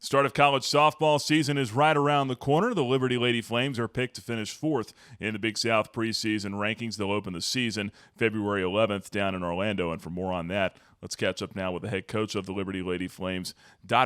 Start of college softball season is right around the corner. The Liberty Lady Flames are picked to finish fourth in the Big South preseason rankings. They'll open the season February 11th down in Orlando. And for more on that, let's catch up now with the head coach of the Liberty Lady Flames,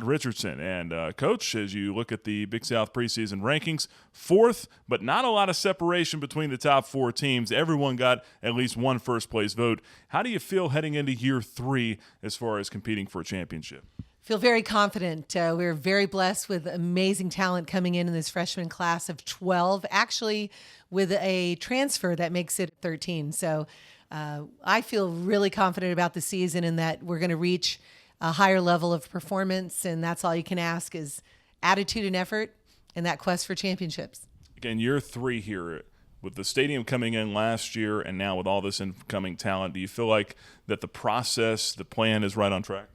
Richardson. And Coach, as you look at the Big South preseason rankings, fourth, but not a lot of separation between the top four teams. Everyone got at least one first-place vote. How do you feel heading into year three as far as competing for a championship? Feel very confident. We're very blessed with amazing talent coming in this freshman class of 12, actually with a transfer that makes it 13. So I feel really confident about the season and that we're going to reach a higher level of performance, and that's all you can ask is attitude and effort and that quest for championships. Again, year three here. With the stadium coming in last year and now with all this incoming talent, do you feel like that the process, the plan is right on track?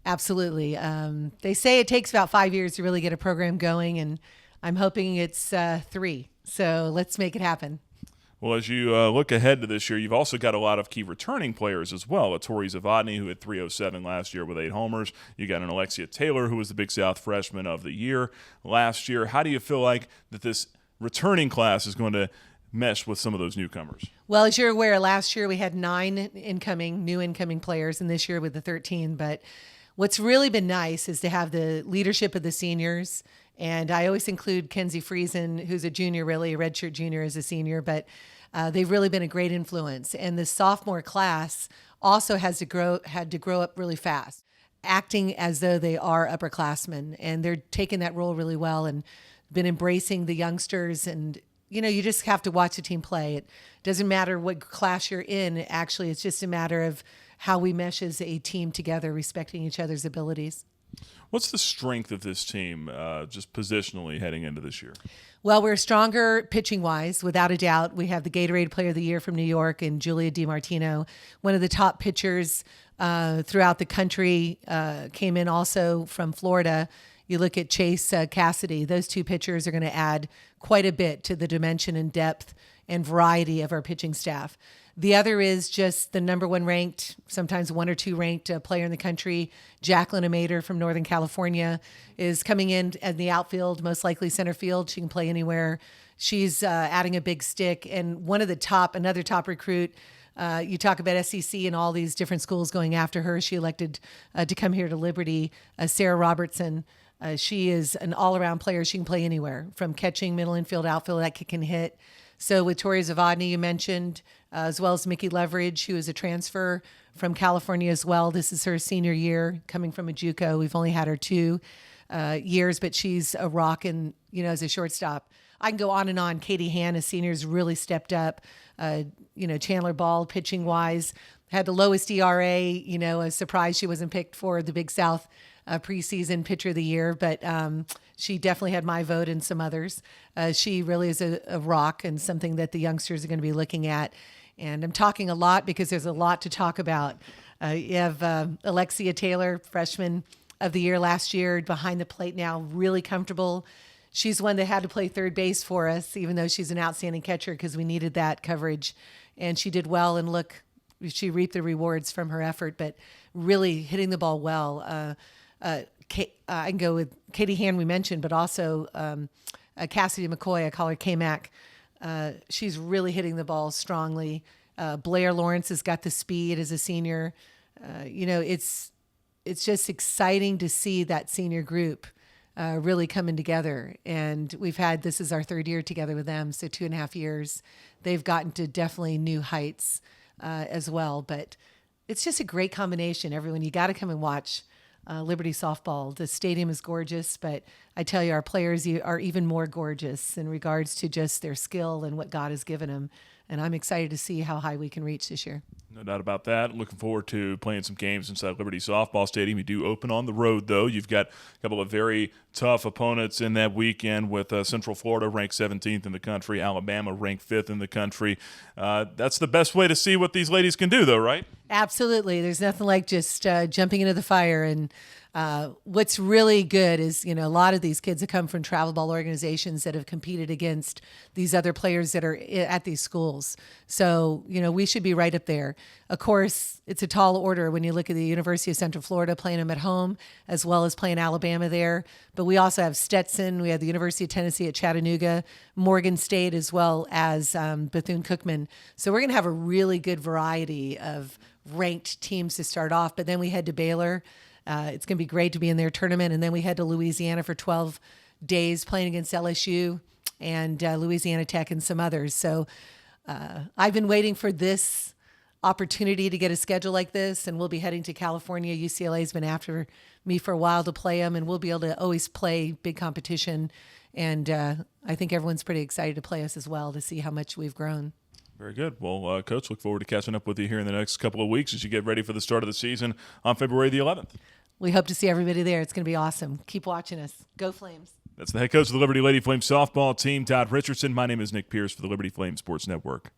Absolutely. They say it takes about 5 years to really get a program going, and I'm hoping it's 3. So let's make it happen. Well, as you look ahead to this year, you've also got a lot of key returning players as well. Tori Zavodny, who had 307 last year with 8 homers. You got an Alexia Taylor, who was the Big South Freshman of the Year last year. How do you feel like that this returning class is going to mesh with some of those newcomers? Well, as you're aware, last year we had 9 new incoming players, and this year with the 13. But what's really been nice is to have the leadership of the seniors. And I always include Kenzie Friesen, who's a junior, really a redshirt junior as a senior, but they've really been a great influence. And the sophomore class also had to grow up really fast, acting as though they are upperclassmen. And they're taking that role really well and been embracing the youngsters. And, you just have to watch the team play. It doesn't matter what class you're in. Actually, it's just a matter of how we mesh as a team together, respecting each other's abilities. What's the strength of this team, just positionally heading into this year? Well, we're stronger pitching-wise, without a doubt. We have the Gatorade Player of the Year from New York and Julia DiMartino, one of the top pitchers throughout the country, came in also from Florida. You look at Chase Cassidy. Those 2 pitchers are going to add quite a bit to the dimension and depth and variety of our pitching staff. The other is just the number 1 ranked, sometimes 1 or 2 ranked player in the country. Jacqueline Amader from Northern California is coming in the outfield, most likely center field. She can play anywhere. She's adding a big stick. And another top recruit, you talk about SEC and all these different schools going after her. She elected to come here to Liberty, Sarah Robertson. She is an all-around player. She can play anywhere, from catching, middle infield, outfield, that kick and hit. So with Tori Zavodny, you mentioned, as well as Mickey Leverage, who is a transfer from California as well. This is her senior year, coming from a JUCO. We've only had her 2 years, but she's a rock and, as a shortstop. I can go on and on. Katie Han, a senior, has really stepped up. Chandler Ball, pitching-wise, had the lowest ERA. A surprise she wasn't picked for the Big South preseason pitcher of the year, but she definitely had my vote and some others. She really is a rock and something that the youngsters are going to be looking at. And I'm talking a lot because there's a lot to talk about. You have Alexia Taylor, freshman of the year last year, behind the plate now, really comfortable. She's one that had to play third base for us, even though she's an outstanding catcher, because we needed that coverage. And she did well, and she reaped the rewards from her effort, but really hitting the ball well. I can go with Katie Han, we mentioned, but also Cassidy McCoy, I call her K-Mac. She's really hitting the ball strongly. Blair Lawrence has got the speed as a senior. It's just exciting to see that senior group really coming together. And this is our 3rd year together with them, so 2.5 years. They've gotten to definitely new heights as well. But it's just a great combination. Everyone, you got to come and watch Liberty softball. The stadium is gorgeous, but I tell you, our players are even more gorgeous in regards to just their skill and what God has given them. And I'm excited to see how high we can reach this year. No doubt about that. Looking forward to playing some games inside Liberty Softball Stadium. You do open on the road, though. You've got a couple of very tough opponents in that weekend with Central Florida ranked 17th in the country, Alabama ranked 5th in the country. That's the best way to see what these ladies can do, though, right? Absolutely. There's nothing like just jumping into the fire and What's really good is, a lot of these kids have come from travel ball organizations that have competed against these other players that are at these schools. So, we should be right up there. Of course, it's a tall order when you look at the University of Central Florida playing them at home, as well as playing Alabama there. But we also have Stetson. We have the University of Tennessee at Chattanooga, Morgan State, as well as Bethune-Cookman. So we're going to have a really good variety of ranked teams to start off. But then we head to Baylor. It's going to be great to be in their tournament. And then we head to Louisiana for 12 days playing against LSU and Louisiana Tech and some others. So I've been waiting for this opportunity to get a schedule like this, and we'll be heading to California. UCLA's been after me for a while to play them, and we'll be able to always play big competition. And I think everyone's pretty excited to play us as well to see how much we've grown. Very good. Well, Coach, look forward to catching up with you here in the next couple of weeks as you get ready for the start of the season on February the 11th. We hope to see everybody there. It's going to be awesome. Keep watching us. Go Flames. That's the head coach of the Liberty Lady Flames softball team, Todd Richardson. My name is Nick Pierce for the Liberty Flames Sports Network.